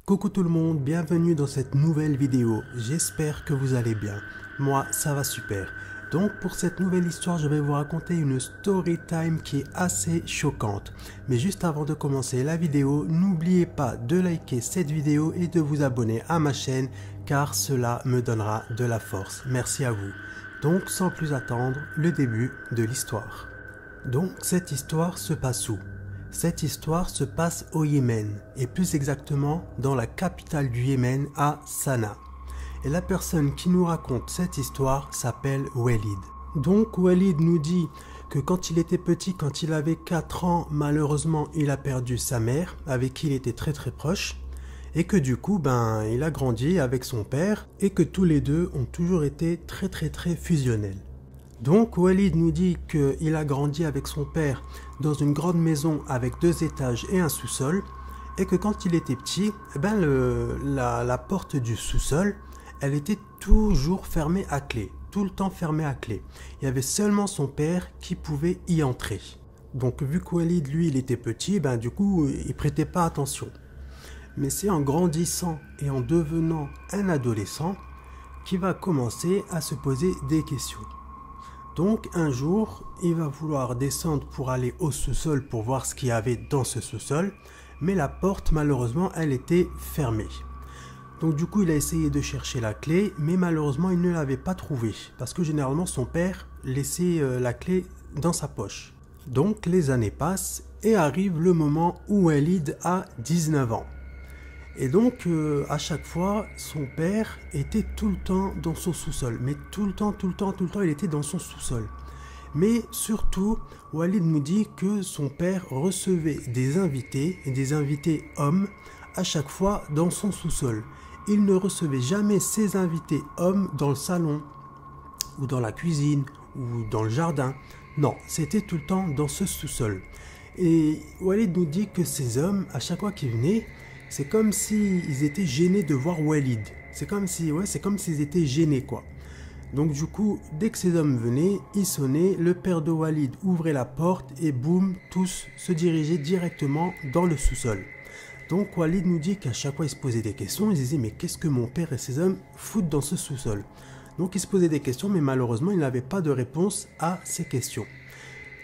Coucou tout le monde, bienvenue dans cette nouvelle vidéo. J'espère que vous allez bien. Moi, ça va super. Donc pour cette nouvelle histoire, je vais vous raconter une story time qui est assez choquante. Mais juste avant de commencer la vidéo, n'oubliez pas de liker cette vidéo et de vous abonner à ma chaîne car cela me donnera de la force. Merci à vous. Donc sans plus attendre, le début de l'histoire. Donc cette histoire se passe où? Cette histoire se passe au Yémen, et plus exactement dans la capitale du Yémen, à Sanaa. Et la personne qui nous raconte cette histoire s'appelle Walid. Donc Walid nous dit que quand il était petit, quand il avait 4 ans, malheureusement il a perdu sa mère, avec qui il était très proche, et que du coup il a grandi avec son père, et que tous les deux ont toujours été très fusionnels. Donc Walid nous dit qu'il a grandi avec son père dans une grande maison avec 2 étages et un sous-sol, et que quand il était petit, la porte du sous-sol, elle était toujours fermée à clé, tout le temps fermée à clé. Il y avait seulement son père qui pouvait y entrer. Donc vu que Walid, lui, il était petit, du coup, il prêtait pas attention. Mais c'est en grandissant et en devenant un adolescent qu'il va commencer à se poser des questions. Donc un jour, il va vouloir descendre pour aller au sous-sol pour voir ce qu'il y avait dans ce sous-sol, mais la porte malheureusement elle était fermée. Donc du coup il a essayé de chercher la clé, mais malheureusement il ne l'avait pas trouvée, parce que généralement son père laissait la clé dans sa poche. Donc les années passent et arrive le moment où Walid a 19 ans. Et donc, à chaque fois, son père était tout le temps dans son sous-sol. Mais tout le temps, il était dans son sous-sol. Mais surtout, Walid nous dit que son père recevait des invités, et des invités hommes, à chaque fois dans son sous-sol. Il ne recevait jamais ses invités hommes dans le salon, ou dans la cuisine, ou dans le jardin. Non, c'était tout le temps dans ce sous-sol. Et Walid nous dit que ces hommes, à chaque fois qu'ils venaient, c'est comme s'ils étaient gênés de voir Walid. C'est comme s'ils étaient gênés, quoi. Donc du coup, dès que ces hommes venaient, ils sonnaient, le père de Walid ouvrait la porte et boum, tous se dirigeaient directement dans le sous-sol. Donc Walid nous dit qu'à chaque fois il se posait des questions, il se disait mais qu'est-ce que mon père et ses hommes foutent dans ce sous-sol? Donc il se posait des questions, mais malheureusement il n'avait pas de réponse à ces questions.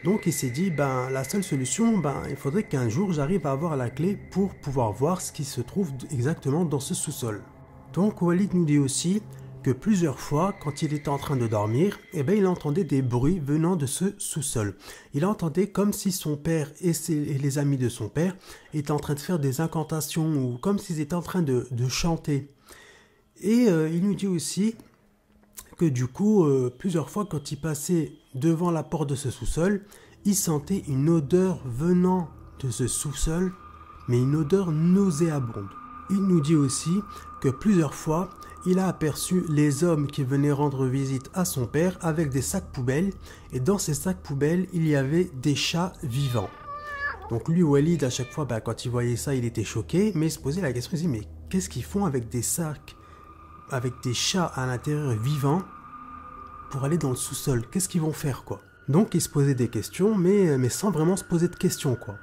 Donc il s'est dit, la seule solution, il faudrait qu'un jour j'arrive à avoir la clé pour pouvoir voir ce qui se trouve exactement dans ce sous-sol. Donc Walid nous dit aussi que plusieurs fois, quand il était en train de dormir, il entendait des bruits venant de ce sous-sol. Il entendait comme si son père et les amis de son père étaient en train de faire des incantations ou comme s'ils étaient en train de chanter. Et il nous dit aussi que du coup, plusieurs fois quand il passait devant la porte de ce sous-sol, il sentait une odeur venant de ce sous-sol, mais une odeur nauséabonde. Il nous dit aussi que plusieurs fois, il a aperçu les hommes qui venaient rendre visite à son père avec des sacs poubelles, et dans ces sacs poubelles, il y avait des chats vivants. Donc lui, Walid, à chaque fois, quand il voyait ça, il était choqué, mais il se posait la question, il se dit, mais qu'est-ce qu'ils font avec des sacs avec des chats à l'intérieur vivants pour aller dans le sous-sol? Qu'est-ce qu'ils vont faire, quoi? Donc il se posait des questions, mais sans vraiment se poser de questions, quoi.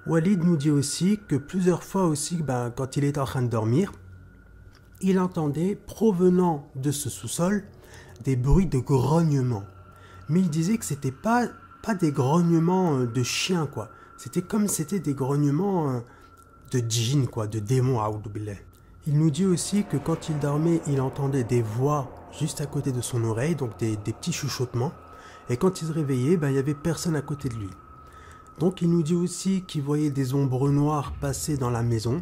Walid nous dit aussi que plusieurs fois aussi, quand il était en train de dormir, il entendait, provenant de ce sous-sol, des bruits de grognements. Mais il disait que c'était pas des grognements de chiens, quoi. C'était des grognements de djinns, quoi, de démons, a'oudou billah. Il nous dit aussi que quand il dormait, il entendait des voix juste à côté de son oreille, donc des petits chuchotements. Et quand il se réveillait, il n'y avait personne à côté de lui. Donc il nous dit aussi qu'il voyait des ombres noires passer dans la maison,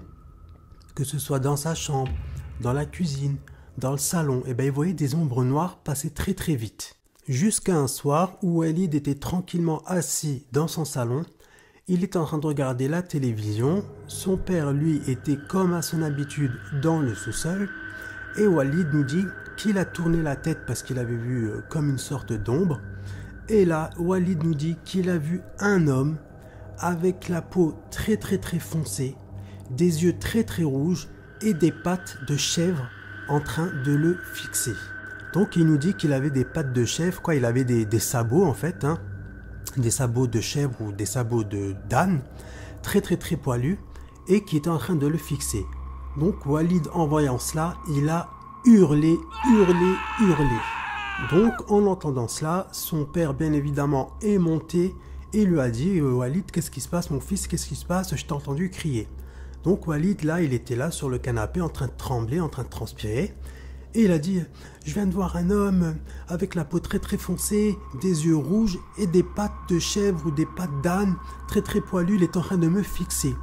que ce soit dans sa chambre, dans la cuisine, dans le salon. Il voyait des ombres noires passer très vite. Jusqu'à un soir où Walid était tranquillement assis dans son salon. Il est en train de regarder la télévision, son père lui était comme à son habitude dans le sous-sol, et Walid nous dit qu'il a tourné la tête parce qu'il avait vu comme une sorte d'ombre, et là Walid nous dit qu'il a vu un homme avec la peau très foncée, des yeux très rouges et des pattes de chèvre en train de le fixer. Donc il nous dit qu'il avait des pattes de chèvre, quoi, il avait des sabots en fait, des sabots de chèvre ou des sabots d'âne, très poilus, et qui était en train de le fixer. Donc Walid, en voyant cela, il a hurlé, hurlé, hurlé. Donc en entendant cela, son père bien évidemment est monté et lui a dit « Walid, qu'est-ce qui se passe mon fils, qu'est-ce qui se passe? Je t'ai entendu crier. » Donc Walid là, il était là sur le canapé en train de trembler, en train de transpirer. Et il a dit « Je viens de voir un homme avec la peau très très foncée, des yeux rouges et des pattes de chèvre ou des pattes d'âne, très très poilu, il est en train de me fixer. »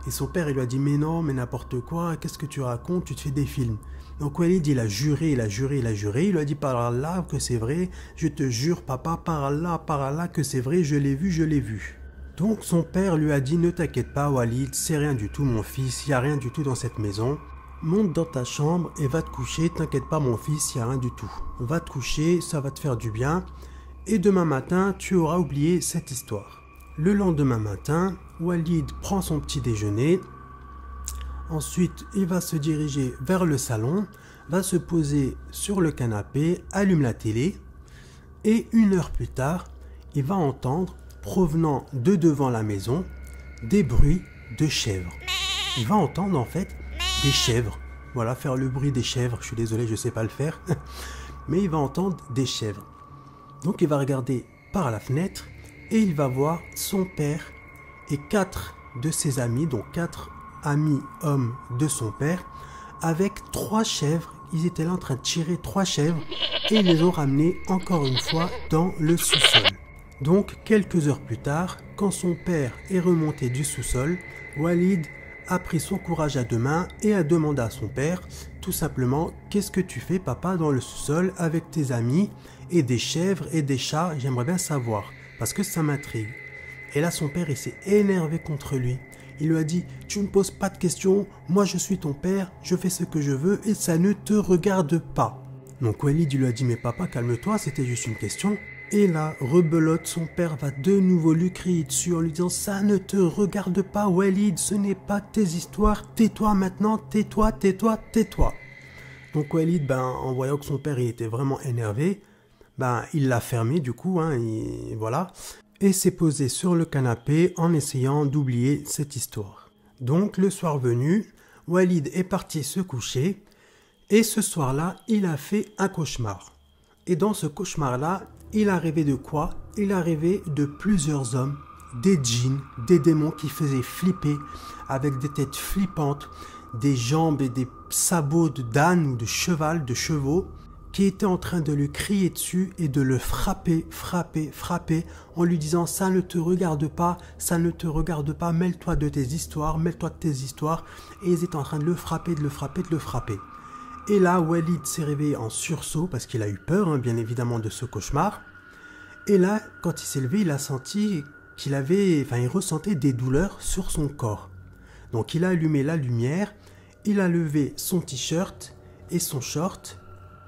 Et son père il lui a dit « Mais non, mais n'importe quoi, qu'est-ce que tu racontes, tu te fais des films. » Donc Walid il a juré, il a juré, il a juré, il lui a dit « Par Allah que c'est vrai, je te jure papa, par Allah que c'est vrai, je l'ai vu, je l'ai vu. » Donc son père lui a dit « Ne t'inquiète pas Walid, c'est rien du tout mon fils, il n'y a rien du tout dans cette maison. » Monte dans ta chambre et va te coucher, t'inquiète pas mon fils, il n'y a rien du tout. Va te coucher, ça va te faire du bien. Et demain matin, tu auras oublié cette histoire. Le lendemain matin, Walid prend son petit déjeuner. Ensuite, il va se diriger vers le salon, va se poser sur le canapé, allume la télé. Et 1 heure plus tard, il va entendre, provenant de devant la maison, des bruits de chèvres. Il va entendre en fait des chèvres, voilà, faire le bruit des chèvres, je suis désolé, je sais pas le faire, mais il va entendre des chèvres. Donc il va regarder par la fenêtre et il va voir son père et 4 de ses amis, donc 4 amis hommes de son père, avec 3 chèvres. Ils étaient là en train de tirer 3 chèvres et ils les ont ramenées encore une fois dans le sous-sol. Donc quelques heures plus tard, quand son père est remonté du sous-sol, Walid a pris son courage à 2 mains et a demandé à son père tout simplement « Qu'est-ce que tu fais papa dans le sous-sol avec tes amis et des chèvres et des chats? J'aimerais bien savoir parce que ça m'intrigue. » Et là son père il s'est énervé contre lui. Il lui a dit « Tu ne me poses pas de questions, moi je suis ton père, je fais ce que je veux et ça ne te regarde pas. » Donc Walid lui a dit « Mais papa calme-toi, c'était juste une question. » Et là, rebelote, son père va de nouveau lui crier dessus en lui disant « Ça ne te regarde pas Walid, ce n'est pas tes histoires, tais-toi maintenant, tais-toi, tais-toi, tais-toi. » Donc Walid, en voyant que son père il était vraiment énervé, il l'a fermé du coup, voilà, et s'est posé sur le canapé en essayant d'oublier cette histoire. Donc le soir venu, Walid est parti se coucher et ce soir-là, il a fait un cauchemar. Et dans ce cauchemar-là, il a rêvé de quoi? Il a rêvé de plusieurs hommes, des djinns, des démons qui faisaient flipper, avec des têtes flippantes, des jambes et des sabots d'âne ou de cheval, de chevaux, qui étaient en train de lui crier dessus et de le frapper, en lui disant « Ça ne te regarde pas, ça ne te regarde pas, mêle-toi de tes histoires, mêle-toi de tes histoires. » Et ils étaient en train de le frapper, de le frapper, de le frapper. Et là, Walid s'est réveillé en sursaut parce qu'il a eu peur, bien évidemment, de ce cauchemar. Et là, quand il s'est levé, il a senti il ressentait des douleurs sur son corps. Donc, il a allumé la lumière, il a levé son t-shirt et son short.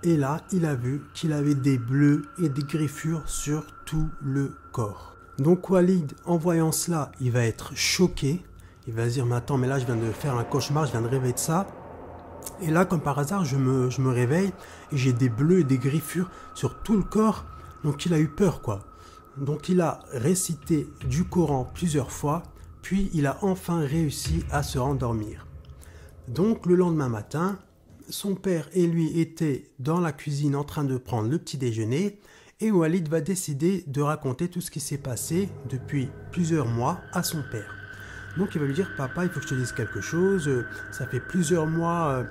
Et là, il a vu qu'il avait des bleus et des griffures sur tout le corps. Donc, Walid, en voyant cela, il va être choqué. Il va se dire, mais attends, mais là, je viens de faire un cauchemar, je viens de rêver de ça. Et là, comme par hasard, je me réveille et j'ai des bleus et des griffures sur tout le corps. Donc, il a eu peur, quoi. Donc, il a récité du Coran plusieurs fois, puis il a enfin réussi à se rendormir. Donc, le lendemain matin, son père et lui étaient dans la cuisine en train de prendre le petit déjeuner et Walid va décider de raconter tout ce qui s'est passé depuis plusieurs mois à son père. Donc il va lui dire « Papa, il faut que je te dise quelque chose, ça fait plusieurs mois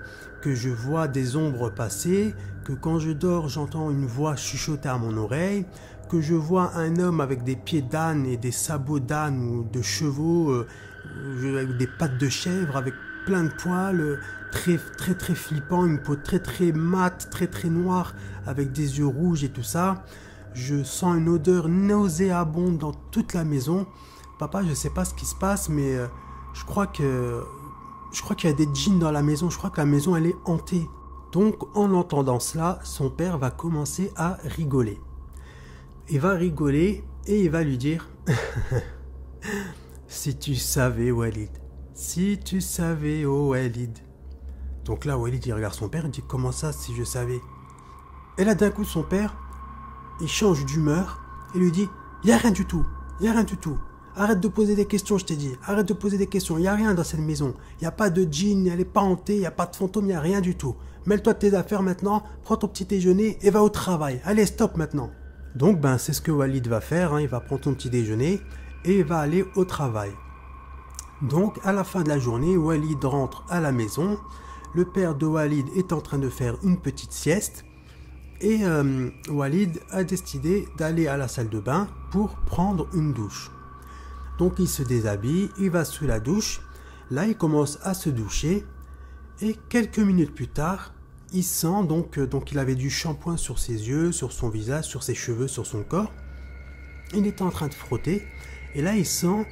que je vois des ombres passer, que quand je dors j'entends une voix chuchoter à mon oreille, que je vois un homme avec des pieds d'âne et des sabots d'âne ou de chevaux, avec des pattes de chèvre, avec plein de poils, très flippant, une peau très mate, très noire, avec des yeux rouges et tout ça. Je sens une odeur nauséabonde dans toute la maison. Papa, je sais pas ce qui se passe, mais je crois qu'il y a des djinns dans la maison. Je crois que la maison, elle est hantée. » Donc, en entendant cela, son père va commencer à rigoler. Il va rigoler et il va lui dire « Si tu savais, Walid, si tu savais, oh Walid. » Donc là, Walid, il regarde son père, il dit « Comment ça, si je savais ?» Et là, d'un coup, son père, il change d'humeur et lui dit « Il n'y a rien du tout, il n'y a rien du tout. Arrête de poser des questions, je t'ai dit. Arrête de poser des questions. Il n'y a rien dans cette maison. Il n'y a pas de djinn, elle n'est pas hantée, il n'y a pas de fantôme, il n'y a rien du tout. Mêle-toi de tes affaires maintenant, prends ton petit déjeuner et va au travail. Allez, stop maintenant. Donc, c'est ce que Walid va faire. Il va prendre son petit déjeuner et il va aller au travail. Donc, à la fin de la journée, Walid rentre à la maison. Le père de Walid est en train de faire une petite sieste. Et Walid a décidé d'aller à la salle de bain pour prendre une douche. Donc il se déshabille, il va sous la douche. Là, il commence à se doucher. Et quelques minutes plus tard, il sent donc il avait du shampoing sur ses yeux, sur son visage, sur ses cheveux, sur son corps. Il était en train de frotter. Et là, il sent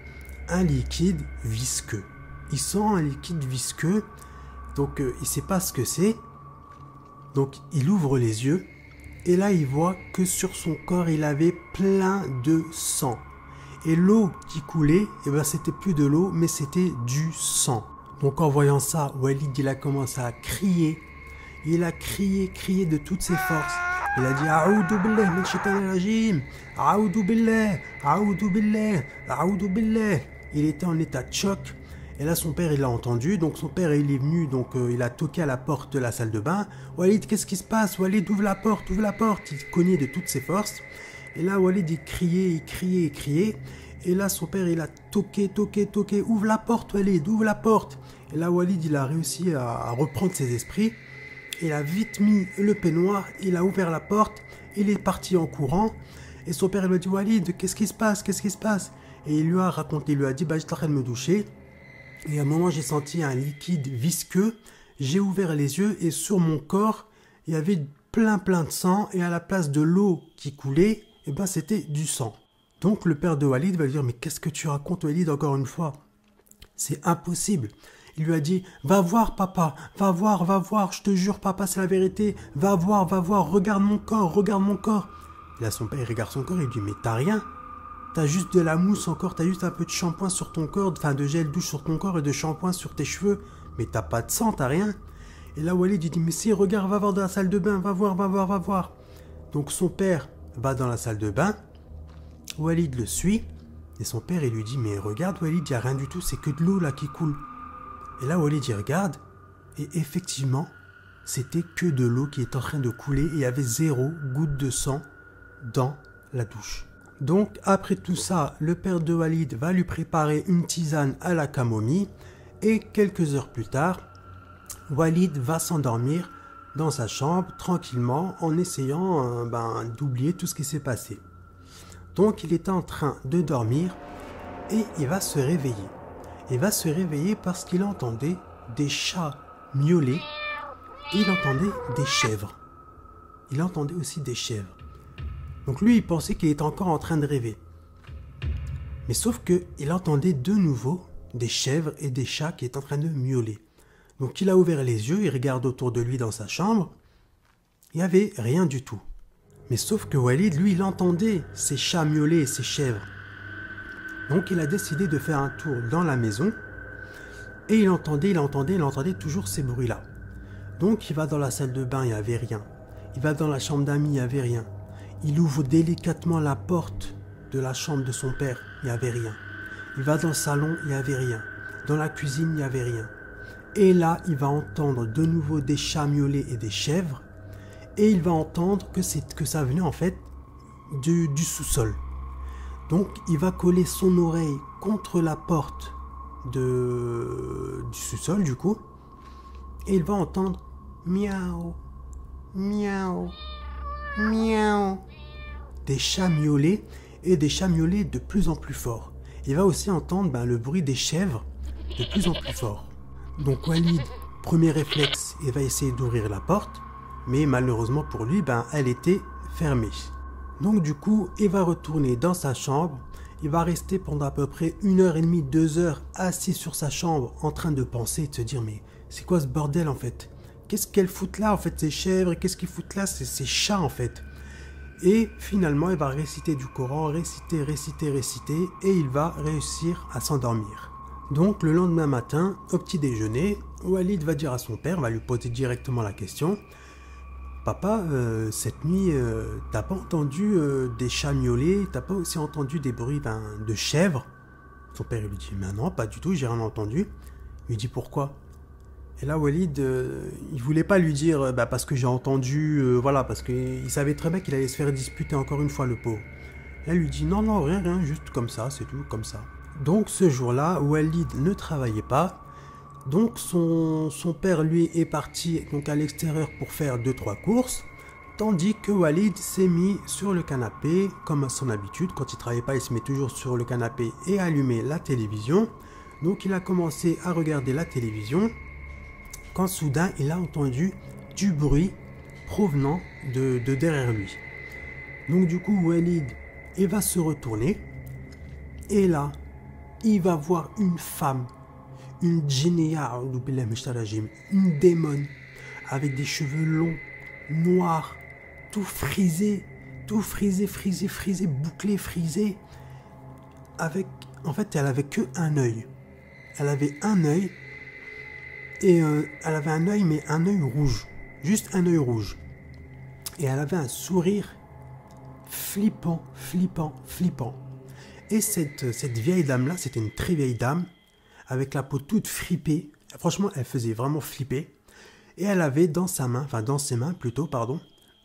un liquide visqueux. Il sent un liquide visqueux. Donc il ne sait pas ce que c'est. Donc il ouvre les yeux. Et là, il voit que sur son corps, il avait plein de sang. Et l'eau qui coulait, c'était plus de l'eau, mais c'était du sang. Donc en voyant ça, Walid, il a commencé à crier. Il a crié de toutes ses forces. Il a dit « A'oudou billah min shaitanir rajim, A'oudou billah, A'oudou billah, A'oudou billah » Il était en état de choc. Et là, son père, il l'a entendu. Donc, son père, il est venu. Donc, il a toqué à la porte de la salle de bain. Walid, qu'est-ce qui se passe? Walid, ouvre la porte, ouvre la porte. Il cognait de toutes ses forces. Et là, Walid, il criait. Et là, son père, il a toqué. Ouvre la porte, Walid, ouvre la porte. Et là, Walid, il a réussi à reprendre ses esprits. Il a vite mis le peignoir. Il a ouvert la porte. Il est parti en courant. Et son père, il lui a dit, Walid, qu'est-ce qui se passe? Et il lui a raconté, il lui a dit, j'étais en train de me doucher. Et à un moment, j'ai senti un liquide visqueux. J'ai ouvert les yeux et sur mon corps, il y avait plein de sang. Et à la place de l'eau qui coulait, c'était du sang. Donc le père de Walid va lui dire, mais qu'est-ce que tu racontes, Walid, encore une fois? C'est impossible. Il lui a dit, va voir, papa, va voir, je te jure, papa, c'est la vérité. Va voir, regarde mon corps. Et là, son père, il regarde son corps et il lui dit, mais t'as rien? T'as juste de la mousse encore, t'as juste un peu de shampoing sur ton corps, enfin de gel douche sur ton corps et de shampoing sur tes cheveux, mais t'as pas de sang, t'as rien. Et là, Walid dit, mais si, regarde, va voir dans la salle de bain, va voir. Donc son père va dans la salle de bain, Walid le suit, et son père, il lui dit, mais regarde Walid, il n'y a rien du tout, c'est que de l'eau là qui coule. Et là, Walid, il regarde, et effectivement, c'était que de l'eau qui est en train de couler, et il y avait 0 goutte de sang dans la douche. Donc, après tout ça, le père de Walid va lui préparer une tisane à la camomille, et quelques heures plus tard, Walid va s'endormir dans sa chambre tranquillement en essayant d'oublier tout ce qui s'est passé. Donc, il était en train de dormir et il va se réveiller. Il va se réveiller parce qu'il entendait des chats miauler et il entendait des chèvres. Il entendait aussi des chèvres. Donc lui, il pensait qu'il était encore en train de rêver. Mais sauf qu'il entendait de nouveau des chèvres et des chats qui étaient en train de miauler. Donc il a ouvert les yeux, il regarde autour de lui dans sa chambre. Il n'y avait rien du tout. Mais sauf que Walid, lui, il entendait ces chats miauler et ces chèvres. Donc il a décidé de faire un tour dans la maison. Et il entendait toujours ces bruits-là. Donc il va dans la salle de bain, il n'y avait rien. Il va dans la chambre d'amis, il n'y avait rien. Il ouvre délicatement la porte de la chambre de son père, il n'y avait rien. Il va dans le salon, il n'y avait rien. Dans la cuisine, il n'y avait rien. Et là, il va entendre de nouveau des chats miauler et des chèvres. Et il va entendre que ça venait en fait du sous-sol. Donc, il va coller son oreille contre la porte du sous-sol, du coup. Et il va entendre miaou, miaou, miaou. Des chats miauler et des chats miauler de plus en plus fort. Il va aussi entendre le bruit des chèvres de plus en plus fort. Donc Walid, premier réflexe, il va essayer d'ouvrir la porte, mais malheureusement pour lui, elle était fermée. Donc du coup, il va retourner dans sa chambre, il va rester pendant à peu près 1h30, 2 heures assis sur sa chambre en train de penser et de se dire mais c'est quoi ce bordel en fait? Qu'est-ce qu'elles foutent là en fait ces chèvres? Qu'est-ce qu'ils foutent là ces chats en fait? Et finalement, il va réciter du Coran, réciter, et il va réussir à s'endormir. Donc le lendemain matin, au petit déjeuner, Walid va dire à son père, va lui poser directement la question. Papa, cette nuit, t'as pas entendu des chats miauler, t'as pas aussi entendu des bruits de chèvres? Son père il lui dit, mais non, pas du tout, j'ai rien entendu. Il lui dit, pourquoi? Et là, Walid, il voulait pas lui dire, parce que j'ai entendu, voilà, parce qu'il savait très bien qu'il allait se faire disputer encore une fois, le pauvre. Et elle lui dit, non, non, rien, rien, juste comme ça, c'est tout, comme ça. Donc ce jour-là, Walid ne travaillait pas. Donc son père, lui, est parti donc, à l'extérieur pour faire 2-3 courses. Tandis que Walid s'est mis sur le canapé, comme à son habitude. Quand il ne travaillait pas, il se met toujours sur le canapé et allumait la télévision. Donc il a commencé à regarder la télévision. Quand soudain, il a entendu du bruit provenant de derrière lui. Donc du coup, Walid, il va se retourner. Et là, il va voir une femme, une djinniya, une démon, avec des cheveux longs, noirs, tout frisé, frisé, bouclé, frisé. Avec, en fait, elle avait que un œil. Elle avait un œil. Et elle avait un œil, mais un œil rouge. Juste un œil rouge. Et elle avait un sourire flippant. Et cette vieille dame-là, c'était une très vieille dame, avec la peau toute fripée. Franchement, elle faisait vraiment flipper. Et elle avait dans ses mains,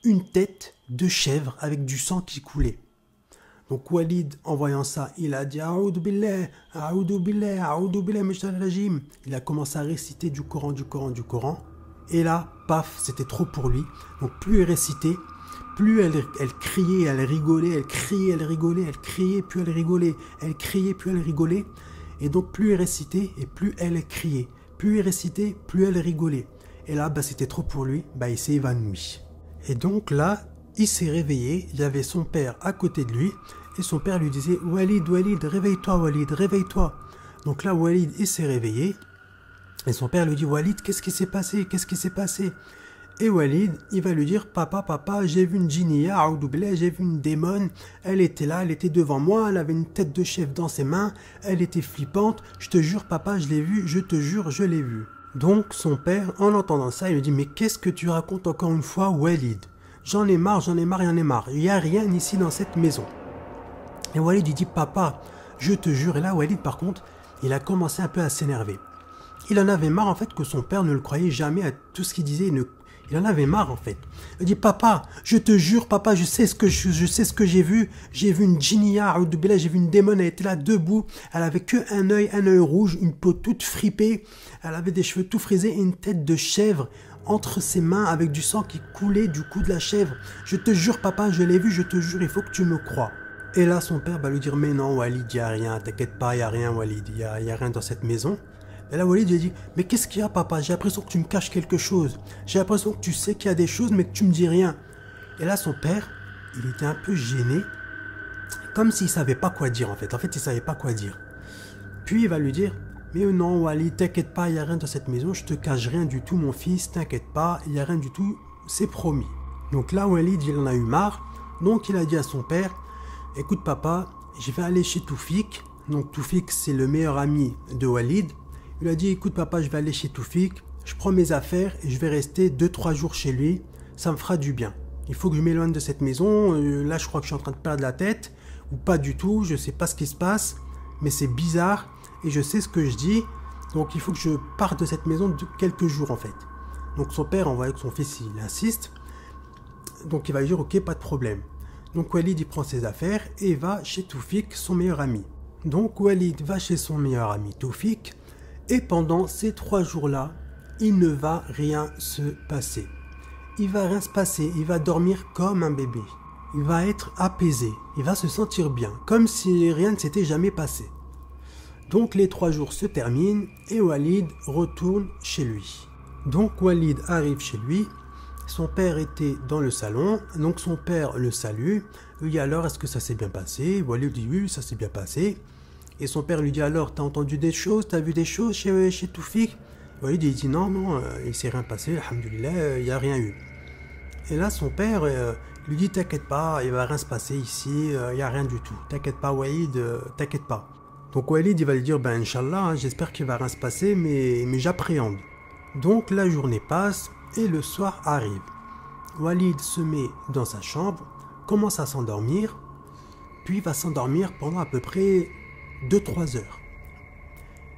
une tête de chèvre avec du sang qui coulait. Donc Walid, en voyant ça, il a dit Aoudou billah, rajim. Il a commencé à réciter du Coran. Et là, paf, c'était trop pour lui. Donc plus il récitait, plus elle criait, elle rigolait, elle criait, puis elle rigolait, elle criait, puis elle rigolait. Et donc plus il récitait et plus elle criait. Plus il récitait, plus elle rigolait. Et là, c'était trop pour lui, il s'est évanoui. Et donc là, il s'est réveillé, il y avait son père à côté de lui, et son père lui disait « Walid, réveille-toi Walid, réveille-toi ». Donc là, Walid, il s'est réveillé, et son père lui dit « Walid, qu'est-ce qui s'est passé? Et Walid, il va lui dire « Papa, j'ai vu une djinniya, j'ai vu une démon, elle était là, elle était devant moi, elle avait une tête de chèvre dans ses mains, elle était flippante, je te jure papa, je l'ai vue, je te jure, je l'ai vue ». Donc son père, en entendant ça, il lui dit « Mais qu'est-ce que tu racontes encore une fois, Walid ? J'en ai marre, il n'y a rien ici dans cette maison. » Et Walid lui dit « Papa, je te jure ». Et là, Walid, par contre, il a commencé un peu à s'énerver. Il en avait marre, en fait, que son père ne le croyait jamais à tout ce qu'il disait. Il en avait marre, en fait. Il dit « Papa, je te jure, papa, je sais ce que j'ai vu. J'ai vu une djinniya, j'ai vu une démon, elle était là debout. Elle avait que un œil rouge, une peau toute fripée. Elle avait des cheveux tout frisés et une tête de chèvre entre ses mains avec du sang qui coulait du cou de la chèvre. Je te jure, papa, je l'ai vu, je te jure, il faut que tu me crois. » Et là, son père va lui dire « Mais non, Walid, il n'y a rien, t'inquiète pas, il n'y a rien, Walid, il n'y a rien dans cette maison. » Et là, Walid lui dit « Mais qu'est-ce qu'il y a, papa? J'ai l'impression que tu me caches quelque chose. J'ai l'impression que tu sais qu'il y a des choses, mais que tu me dis rien. » Et là, son père, il était un peu gêné, comme s'il ne savait pas quoi dire, en fait. En fait, il ne savait pas quoi dire. Puis, il va lui dire « Mais non, Walid, t'inquiète pas, il n'y a rien dans cette maison. Je te cache rien du tout, mon fils. T'inquiète pas, il n'y a rien du tout. C'est promis. » Donc là, Walid, il en a eu marre. Donc, il a dit à son père « Écoute, papa, je vais aller chez Toufik. » Donc, Toufik, c'est le meilleur ami de Walid. Il a dit, écoute papa, je vais aller chez Toufik, je prends mes affaires et je vais rester 2-3 jours chez lui, ça me fera du bien. Il faut que je m'éloigne de cette maison, là je crois que je suis en train de perdre la tête, ou pas du tout, je sais pas ce qui se passe, mais c'est bizarre et je sais ce que je dis, donc il faut que je parte de cette maison de quelques jours en fait. Donc son père, on voit que son fils il insiste, donc il va lui dire ok, pas de problème. Donc Walid il prend ses affaires et va chez Toufik, son meilleur ami. Donc Walid va chez son meilleur ami Toufik. Et pendant ces 3 jours-là, il ne va rien se passer. Il va rien se passer, il va dormir comme un bébé. Il va être apaisé, il va se sentir bien, comme si rien ne s'était jamais passé. Donc les 3 jours se terminent et Walid retourne chez lui. Donc Walid arrive chez lui, son père était dans le salon, donc son père le salue. Il dit alors, est-ce que ça s'est bien passé? Walid dit oui, ça s'est bien passé. Et son père lui dit alors, t'as entendu des choses, t'as vu des choses chez Toufik? Walid il dit non, il s'est rien passé, alhamdoulilah, il n'y a rien eu. Et là son père lui dit t'inquiète pas, il va rien se passer ici, il n'y a rien du tout. T'inquiète pas Walid, t'inquiète pas. Donc Walid il va lui dire ben Inch'Allah, j'espère qu'il va rien se passer, mais j'appréhende. Donc la journée passe et le soir arrive. Walid se met dans sa chambre, commence à s'endormir, puis va s'endormir pendant à peu près 2-3 heures.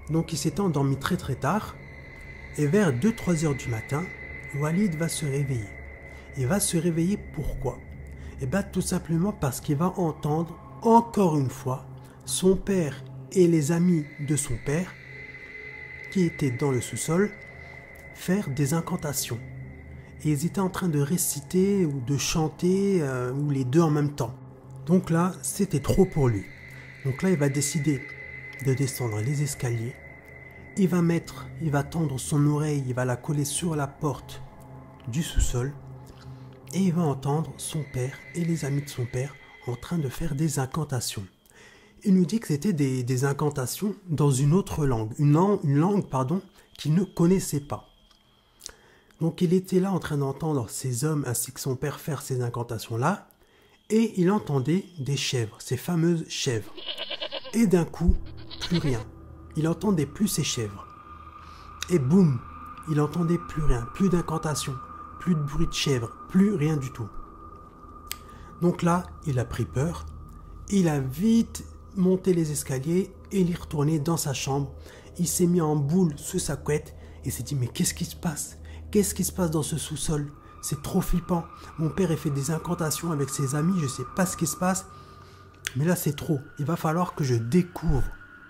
Donc il s'était endormi très très tard. Et vers 2-3 heures du matin, Walid va se réveiller. Il va se réveiller pourquoi? Et bien tout simplement parce qu'il va entendre encore une fois son père et les amis de son père qui étaient dans le sous-sol faire des incantations. Et ils étaient en train de réciter ou de chanter ou les deux en même temps. Donc là, c'était trop pour lui. Donc là, il va décider de descendre les escaliers. Il va tendre son oreille, il va la coller sur la porte du sous-sol. Et il va entendre son père et les amis de son père en train de faire des incantations. Il nous dit que c'était des incantations dans une autre langue, une langue qu'il ne connaissait pas. Donc il était là en train d'entendre ces hommes ainsi que son père faire ces incantations-là, et il entendait des chèvres, ces fameuses chèvres. Et d'un coup, plus rien. Il n'entendait plus ces chèvres. Et boum, il n'entendait plus rien, plus d'incantations, plus de bruit de chèvres, plus rien du tout. Donc là, il a pris peur, il a vite monté les escaliers et il est retourné dans sa chambre. Il s'est mis en boule sous sa couette et s'est dit mais qu'est-ce qui se passe? Qu'est-ce qui se passe dans ce sous-sol? C'est trop flippant. Mon père a fait des incantations avec ses amis, je ne sais pas ce qui se passe. Mais là c'est trop. Il va falloir que je découvre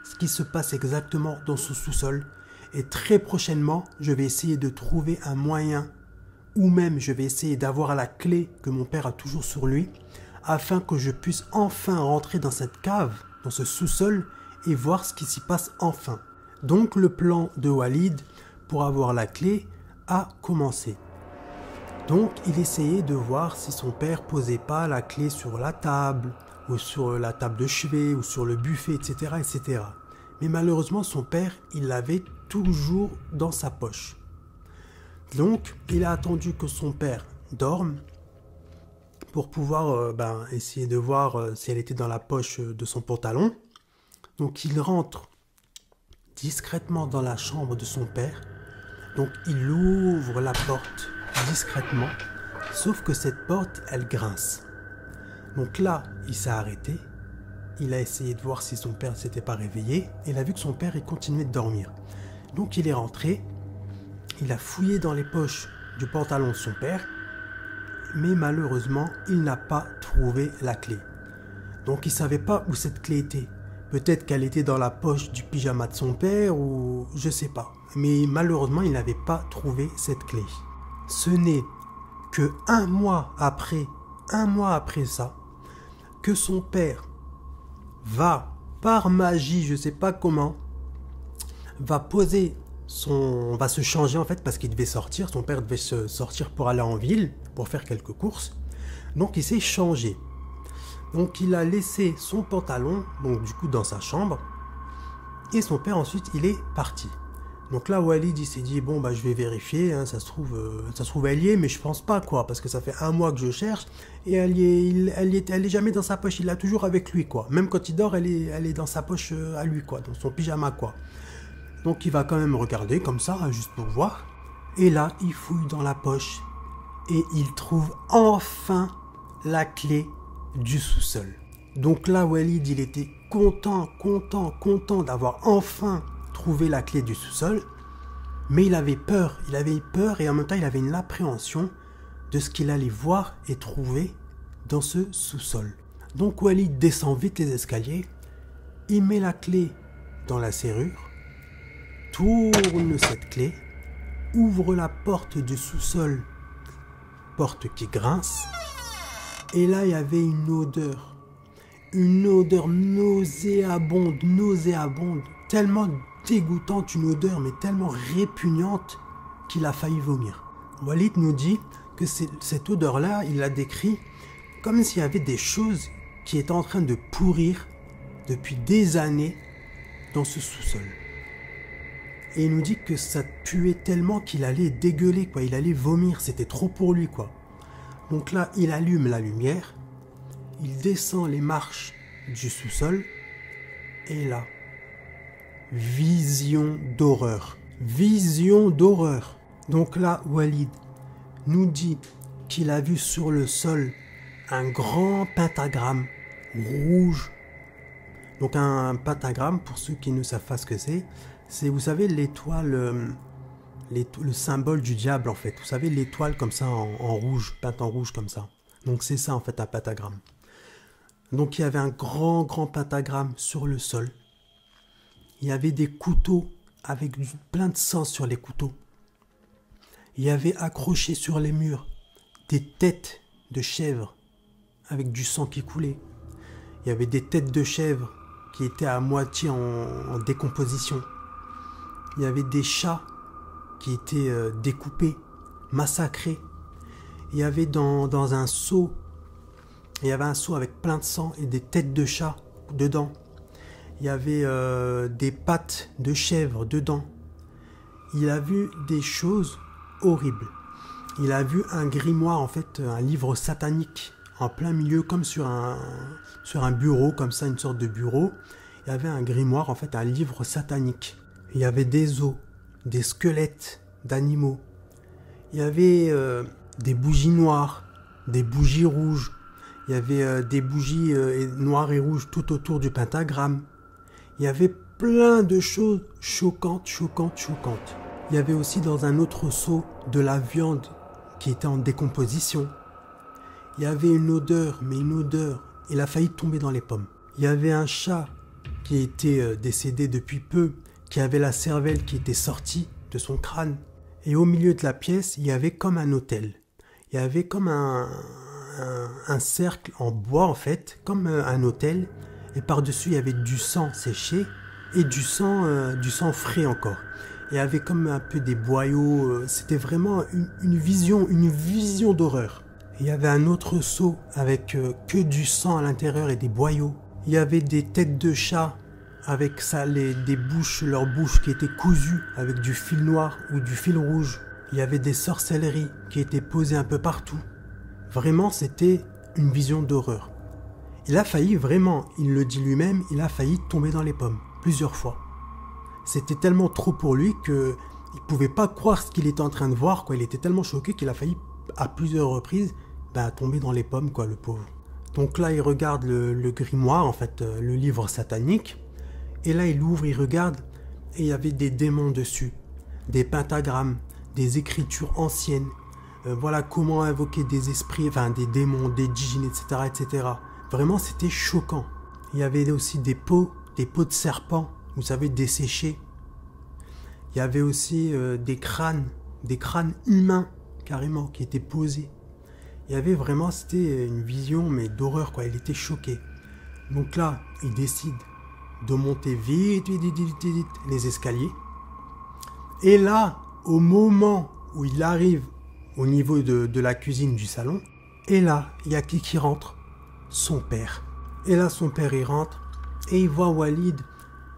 ce qui se passe exactement dans ce sous-sol. Et très prochainement, je vais essayer de trouver un moyen, ou même je vais essayer d'avoir la clé que mon père a toujours sur lui, afin que je puisse enfin rentrer dans cette cave, dans ce sous-sol, et voir ce qui s'y passe enfin. Donc le plan de Walid pour avoir la clé a commencé. Donc il essayait de voir si son père posait pas la clé sur la table, ou sur la table de chevet, ou sur le buffet, etc., etc. Mais malheureusement, son père, il l'avait toujours dans sa poche. Donc, il a attendu que son père dorme pour pouvoir essayer de voir si elle était dans la poche de son pantalon. Donc, il rentre discrètement dans la chambre de son père. Donc, il ouvre la porte discrètement, sauf que cette porte, elle grince. Donc là, il s'est arrêté. Il a essayé de voir si son père ne s'était pas réveillé. Et il a vu que son père, il continuait de dormir. Donc, il est rentré. Il a fouillé dans les poches du pantalon de son père, mais malheureusement, il n'a pas trouvé la clé. Donc il ne savait pas où cette clé était. Peut-être qu'elle était dans la poche du pyjama de son père ou je ne sais pas. Mais malheureusement, il n'avait pas trouvé cette clé. Ce n'est que un mois après ça, que son père va, par magie, je ne sais pas comment, va se changer en fait parce qu'il devait sortir, son père devait se sortir pour aller en ville, pour faire quelques courses. Donc il s'est changé. Donc il a laissé son pantalon, donc du coup dans sa chambre, et son père ensuite il est parti. Donc là Walid il s'est dit bon je vais vérifier, hein, ça se trouve elle y est, mais je pense pas quoi, parce que ça fait un mois que je cherche, et elle est jamais dans sa poche, il l'a toujours avec lui quoi. Même quand il dort, elle est dans sa poche à lui quoi, dans son pyjama quoi. Donc il va quand même regarder comme ça, juste pour voir. Et là, il fouille dans la poche et il trouve enfin la clé du sous-sol. Donc là, Walid, il était content d'avoir enfin trouvé la clé du sous-sol. Mais il avait peur et en même temps, il avait une appréhension de ce qu'il allait voir et trouver dans ce sous-sol. Donc Walid descend vite les escaliers, il met la clé dans la serrure, tourne cette clé, ouvre la porte du sous-sol, porte qui grince, et là il y avait une odeur nauséabonde, tellement dégoûtante, une odeur mais tellement répugnante qu'il a failli vomir. Walid nous dit que cette odeur-là, il l'a décrit comme s'il y avait des choses qui étaient en train de pourrir depuis des années dans ce sous-sol. Et il nous dit que ça puait tellement qu'il allait dégueuler, quoi. Il allait vomir, c'était trop pour lui, quoi. Donc là, il allume la lumière, il descend les marches du sous-sol, et là, vision d'horreur. Donc là, Walid nous dit qu'il a vu sur le sol un grand pentagramme rouge. Donc un pentagramme, pour ceux qui ne savent pas ce que C'est, vous savez, l'étoile, le symbole du diable en fait. Vous savez, l'étoile comme ça en rouge, peinte en rouge comme ça. Donc c'est ça en fait un pentagramme. Donc il y avait un grand pentagramme sur le sol. Il y avait des couteaux avec plein de sang sur les couteaux. Il y avait accroché sur les murs des têtes de chèvres avec du sang qui coulait. Il y avait des têtes de chèvres qui étaient à moitié en décomposition. Il y avait des chats qui étaient découpés, massacrés. Il y avait dans un seau, il y avait un seau avec plein de sang et des têtes de chats dedans. Il y avait des pattes de chèvre dedans. Il a vu des choses horribles. Il a vu un grimoire, en fait, un livre satanique en plein milieu, comme sur un bureau, comme ça, une sorte de bureau. Il y avait un grimoire, en fait, un livre satanique. Il y avait des os, des squelettes d'animaux. Il y avait des bougies noires, des bougies rouges. Il y avait des bougies noires et rouges tout autour du pentagramme. Il y avait plein de choses choquantes. Il y avait aussi dans un autre seau de la viande qui était en décomposition. Il y avait une odeur, mais une odeur. Il a failli tomber dans les pommes. Il y avait un chat qui était décédé depuis peu, qui avait la cervelle qui était sortie de son crâne. Et au milieu de la pièce, il y avait comme un autel. Il y avait comme un cercle en bois, en fait, comme un autel. Et par-dessus, il y avait du sang séché et du sang frais encore. Il y avait comme un peu des boyaux. C'était vraiment une vision d'horreur. Il y avait un autre seau avec que du sang à l'intérieur et des boyaux. Il y avait des têtes de chat avec ça, leurs bouches qui étaient cousues avec du fil noir ou du fil rouge. Il y avait des sorcelleries qui étaient posées un peu partout. Vraiment, c'était une vision d'horreur. Il a failli vraiment, il le dit lui-même, il a failli tomber dans les pommes, plusieurs fois. C'était tellement trop pour lui qu'il ne pouvait pas croire ce qu'il était en train de voir, quoi. Il était tellement choqué qu'il a failli, à plusieurs reprises, tomber dans les pommes, quoi, le pauvre. Donc là, il regarde le grimoire, en fait, le livre satanique. Et là, il ouvre, il regarde, et il y avait des démons dessus, des pentagrammes, des écritures anciennes. Voilà comment invoquer des esprits, enfin des démons, des djinns, etc., etc. Vraiment, c'était choquant. Il y avait aussi des peaux de serpents, vous savez, desséchés. Il y avait aussi des crânes humains, carrément, qui étaient posés. Il y avait vraiment, c'était une vision, mais d'horreur, quoi. Il était choqué. Donc là, il décide de monter vite les escaliers. Et là, au moment où il arrive au niveau de la cuisine du salon, et là, il y a qui rentre? Son père. Et là, son père, il rentre, et il voit Walid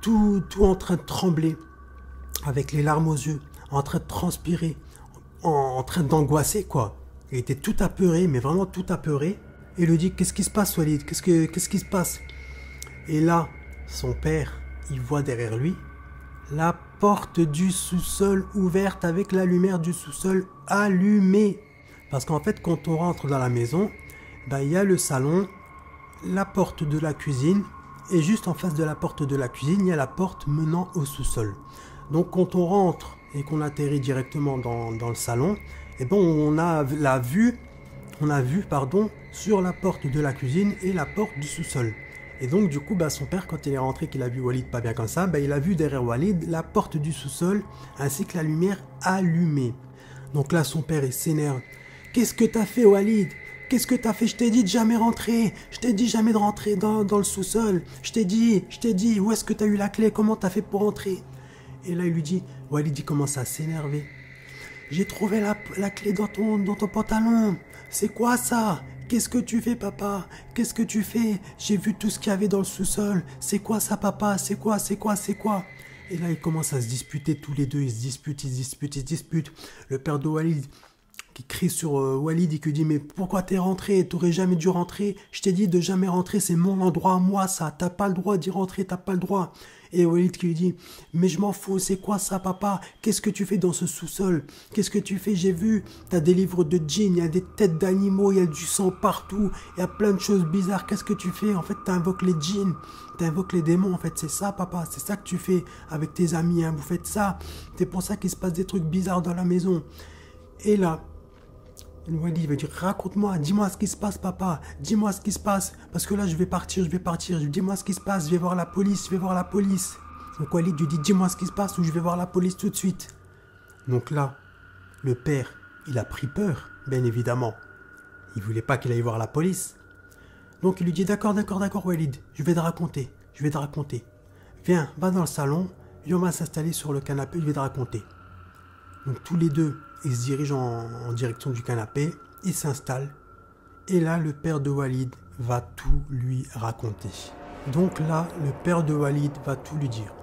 tout en train de trembler, avec les larmes aux yeux, en train de transpirer, en train d'angoisser, quoi. Il était tout apeuré, mais vraiment tout apeuré. Et il lui dit, qu'est-ce qui se passe, Walid? Qu'est-ce qui se passe? Et là, son père, il voit derrière lui la porte du sous-sol ouverte avec la lumière du sous-sol allumée. Parce qu'en fait, quand on rentre dans la maison, il y a le salon, la porte de la cuisine, et juste en face de la porte de la cuisine, il y a la porte menant au sous-sol. Donc quand on rentre et qu'on atterrit directement dans le salon, on a vu sur la porte de la cuisine et la porte du sous-sol. Et donc du coup, son père, quand il est rentré, qu'il a vu Walid pas bien comme ça, il a vu derrière Walid la porte du sous-sol ainsi que la lumière allumée. Donc là, son père, il s'énerve. « Qu'est-ce que t'as fait, Walid? Qu'est-ce que t'as fait? Je t'ai dit de jamais rentrer. Je t'ai dit jamais de rentrer dans le sous-sol. Je t'ai dit, où est-ce que t'as eu la clé? Comment t'as fait pour rentrer ?» Et là, il lui dit, Walid, il commence à s'énerver. « J'ai trouvé la clé dans ton pantalon. C'est quoi ça? Qu'est-ce que tu fais, papa? Qu'est-ce que tu fais? J'ai vu tout ce qu'il y avait dans le sous-sol. C'est quoi ça, papa? C'est quoi? Et là, ils commencent à se disputer tous les deux. Ils se disputent. Le père de Walid qui crie sur Walid et qui dit mais pourquoi t'es rentré? T'aurais jamais dû rentrer. Je t'ai dit de jamais rentrer, c'est mon endroit à moi ça. T'as pas le droit d'y rentrer, t'as pas le droit. Et Walid qui lui dit mais je m'en fous, c'est quoi ça papa? Qu'est-ce que tu fais dans ce sous-sol? Qu'est-ce que tu fais? J'ai vu, t'as des livres de djinns, il y a des têtes d'animaux, il y a du sang partout, il y a plein de choses bizarres. Qu'est-ce que tu fais? En fait t'invoques les djinns, t'invoques les démons en fait, c'est ça papa, c'est ça que tu fais avec tes amis, hein. Vous faites ça, c'est pour ça qu'il se passe des trucs bizarres dans la maison. Et là, Walid va dire raconte-moi, dis-moi ce qui se passe papa, dis-moi ce qui se passe, parce que là je vais partir, dis-moi ce qui se passe, je vais voir la police, Donc Walid lui dit dis-moi ce qui se passe ou je vais voir la police tout de suite. Donc là, le père, il a pris peur, bien évidemment. Il voulait pas qu'il aille voir la police. Donc il lui dit d'accord Walid, je vais te raconter. Viens, va dans le salon, viens on va s'installer sur le canapé, je vais te raconter. Donc tous les deux, ils se dirigent en direction du canapé, ils s'installent, et là le père de Walid va tout lui raconter. Donc là, le père de Walid va tout lui dire.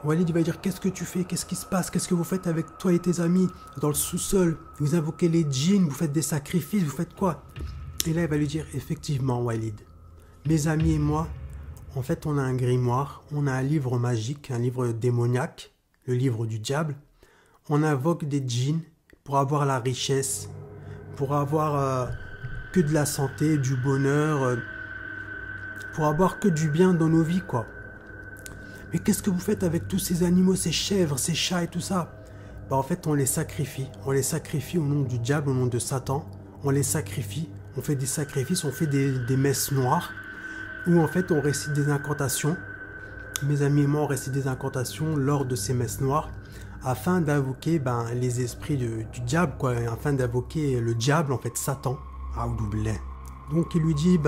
Walid va dire qu'est-ce que tu fais, qu'est-ce qui se passe, qu'est-ce que vous faites avec toi et tes amis dans le sous-sol, vous invoquez les djinns, vous faites des sacrifices, vous faites quoi? Et là il va lui dire effectivement Walid, mes amis et moi, en fait on a un grimoire, on a un livre magique, un livre démoniaque, le livre du diable. On invoque des djinns pour avoir la richesse, pour avoir que de la santé, du bonheur, pour avoir que du bien dans nos vies, quoi. Mais qu'est-ce que vous faites avec tous ces animaux, ces chèvres, ces chats et tout ça? Bah en fait, on les sacrifie. On les sacrifie au nom du diable, au nom de Satan. On les sacrifie, on fait des sacrifices, on fait des messes noires, où en fait on récite des incantations. Mes amis et moi, on récite des incantations lors de ces messes noires, afin d'invoquer les esprits du diable, quoi, afin d'invoquer le diable, en fait, Satan. Donc il lui dit,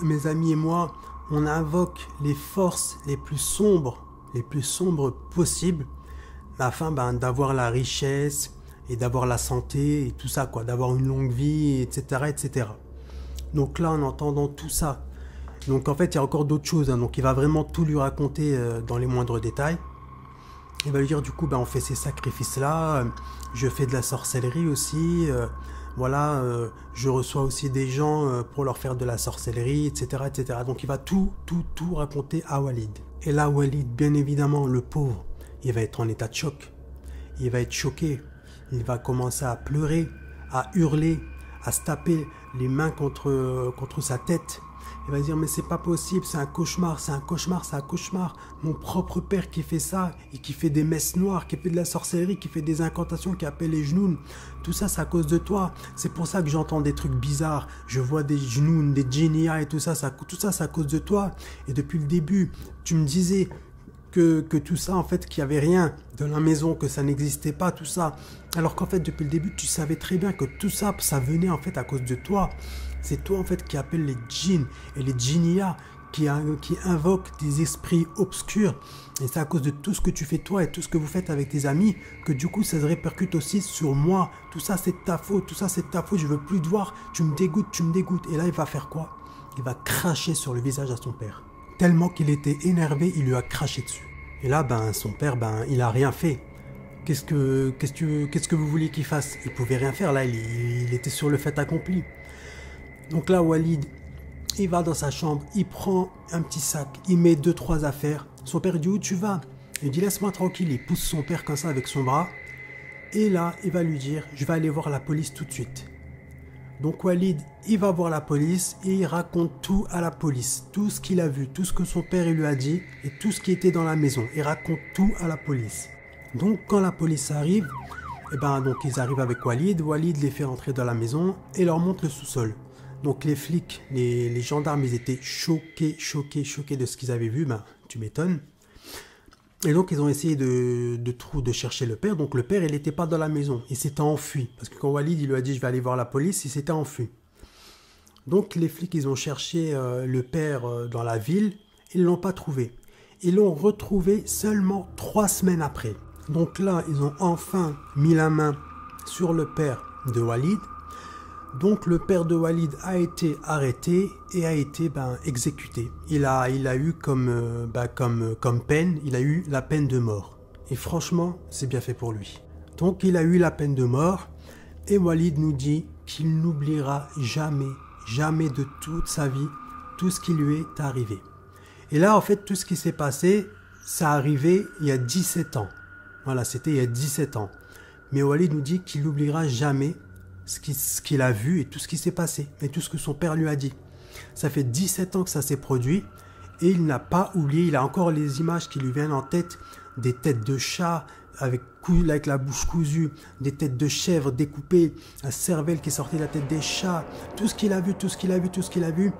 mes amis et moi, on invoque les forces les plus sombres possibles, afin d'avoir la richesse et d'avoir la santé et tout ça, quoi, d'avoir une longue vie, etc., etc. Donc là, en entendant tout ça, donc en fait, il y a encore d'autres choses, hein, donc il va vraiment tout lui raconter dans les moindres détails. Il va lui dire du coup, on fait ces sacrifices-là, je fais de la sorcellerie aussi, je reçois aussi des gens pour leur faire de la sorcellerie, etc., etc. Donc il va tout raconter à Walid. Et là, Walid, bien évidemment, le pauvre, il va être en état de choc. Il va être choqué. Il va commencer à pleurer, à hurler, à se taper les mains contre sa tête. Il va dire mais c'est pas possible, c'est un cauchemar. Mon propre père qui fait ça et qui fait des messes noires, qui fait de la sorcellerie, qui fait des incantations, qui appelle les genoux. Tout ça, c'est à cause de toi. C'est pour ça que j'entends des trucs bizarres. Je vois des genoux, des djinnias et tout ça, tout ça, c'est à cause de toi. Et depuis le début, tu me disais que tout ça, en fait, qu'il n'y avait rien dans la maison, que ça n'existait pas, tout ça. Alors qu'en fait, depuis le début, tu savais très bien que tout ça, ça venait en fait à cause de toi. C'est toi en fait qui appelle les djinns et les djinnias qui invoquent des esprits obscurs. Et c'est à cause de tout ce que tu fais toi et tout ce que vous faites avec tes amis que du coup ça se répercute aussi sur moi. Tout ça c'est de ta faute, je veux plus te voir, tu me dégoûtes. Et là il va faire quoi? Il va cracher sur le visage à son père. Tellement qu'il était énervé, il lui a craché dessus. Et là son père il a rien fait. Qu'est-ce que vous vouliez qu'il fasse? Il pouvait rien faire là, il était sur le fait accompli. Donc là, Walid, il va dans sa chambre, il prend un petit sac, il met 2-3 affaires. Son père dit où tu vas? Il dit laisse-moi tranquille, il pousse son père comme ça avec son bras. Et là, il va lui dire je vais aller voir la police tout de suite. Donc Walid, il va voir la police et il raconte tout à la police. Tout ce qu'il a vu, tout ce que son père il lui a dit et tout ce qui était dans la maison. Il raconte tout à la police. Donc quand la police arrive, donc ils arrivent avec Walid. Walid les fait rentrer dans la maison et leur montre le sous-sol. Donc les flics, les gendarmes, ils étaient choqués de ce qu'ils avaient vu. Tu m'étonnes. Et donc ils ont essayé de chercher le père. Donc le père, il n'était pas dans la maison. Il s'était enfui. Parce que quand Walid, il lui a dit je vais aller voir la police, il s'était enfui. Donc les flics, ils ont cherché le père dans la ville. Ils ne l'ont pas trouvé. Ils l'ont retrouvé seulement 3 semaines après. Donc là, ils ont enfin mis la main sur le père de Walid. Donc le père de Walid a été arrêté et a été exécuté. Il a eu comme peine, il a eu la peine de mort. Et franchement, c'est bien fait pour lui. Donc il a eu la peine de mort, Et Walid nous dit qu'il n'oubliera jamais, jamais de toute sa vie, tout ce qui lui est arrivé. Et là, en fait, tout ce qui s'est passé, ça arrivé il y a 17 ans. Voilà, c'était il y a 17 ans. Mais Walid nous dit qu'il n'oubliera jamais ce qu'il a vu et tout ce qui s'est passé, et tout ce que son père lui a dit. Ça fait 17 ans que ça s'est produit, et il n'a pas oublié, il a encore les images qui lui viennent en tête, des têtes de chats avec la bouche cousue, des têtes de chèvres découpées, la cervelle qui est sortie de la tête des chats, tout ce qu'il a vu, tout ce qu'il a vu, tout ce qu'il a vu,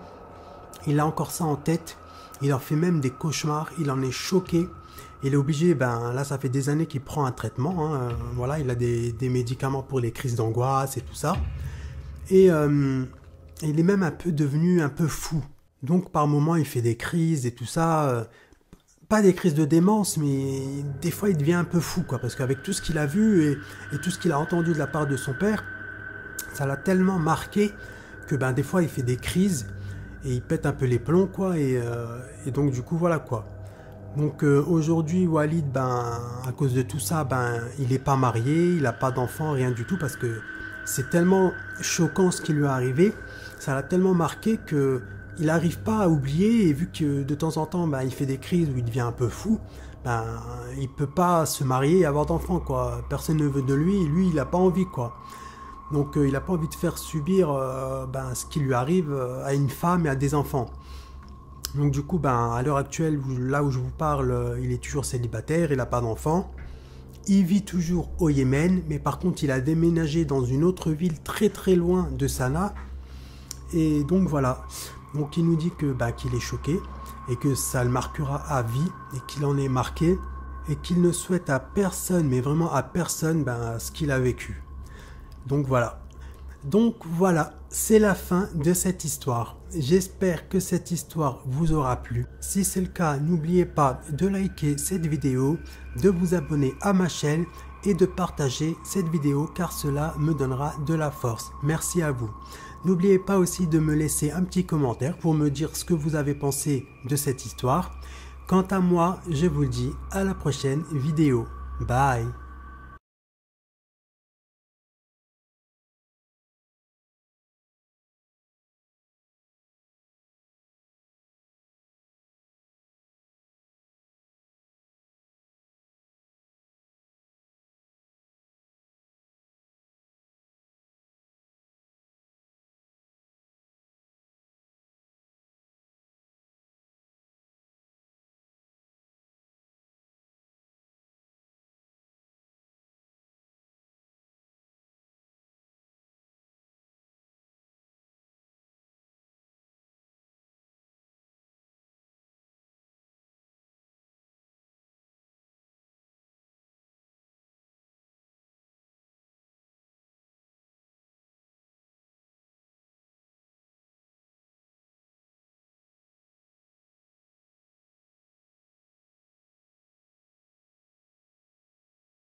il a encore ça en tête, il en fait même des cauchemars, il en est choqué. Il est obligé, là ça fait des années qu'il prend un traitement, hein, voilà, il a des médicaments pour les crises d'angoisse et tout ça. Et il est même devenu un peu fou. Donc par moments il fait des crises et tout ça, pas des crises de démence, mais des fois il devient un peu fou, quoi, parce qu'avec tout ce qu'il a vu et tout ce qu'il a entendu de la part de son père, ça l'a tellement marqué que des fois il fait des crises et il pète un peu les plombs, quoi, et donc du coup voilà, quoi. Donc aujourd'hui Walid, à cause de tout ça, il n'est pas marié, il n'a pas d'enfant, rien du tout, parce que c'est tellement choquant ce qui lui est arrivé, ça l'a tellement marqué que il n'arrive pas à oublier, et vu que de temps en temps il fait des crises où il devient un peu fou, il peut pas se marier et avoir d'enfants, quoi. Personne ne veut de lui, et lui il n'a pas envie, quoi. Donc il n'a pas envie de faire subir ce qui lui arrive à une femme et à des enfants. Donc du coup, à l'heure actuelle, là où je vous parle, il est toujours célibataire, il n'a pas d'enfant. Il vit toujours au Yémen, mais par contre, il a déménagé dans une autre ville très très loin de Sanaa. Et donc voilà. Donc il nous dit qu'il est choqué et que ça le marquera à vie et qu'il en est marqué et qu'il ne souhaite à personne, mais vraiment à personne, ce qu'il a vécu. Donc voilà, c'est la fin de cette histoire. J'espère que cette histoire vous aura plu. Si c'est le cas, n'oubliez pas de liker cette vidéo, de vous abonner à ma chaîne et de partager cette vidéo car cela me donnera de la force. Merci à vous. N'oubliez pas aussi de me laisser un petit commentaire pour me dire ce que vous avez pensé de cette histoire. Quant à moi, je vous dis à la prochaine vidéo. Bye!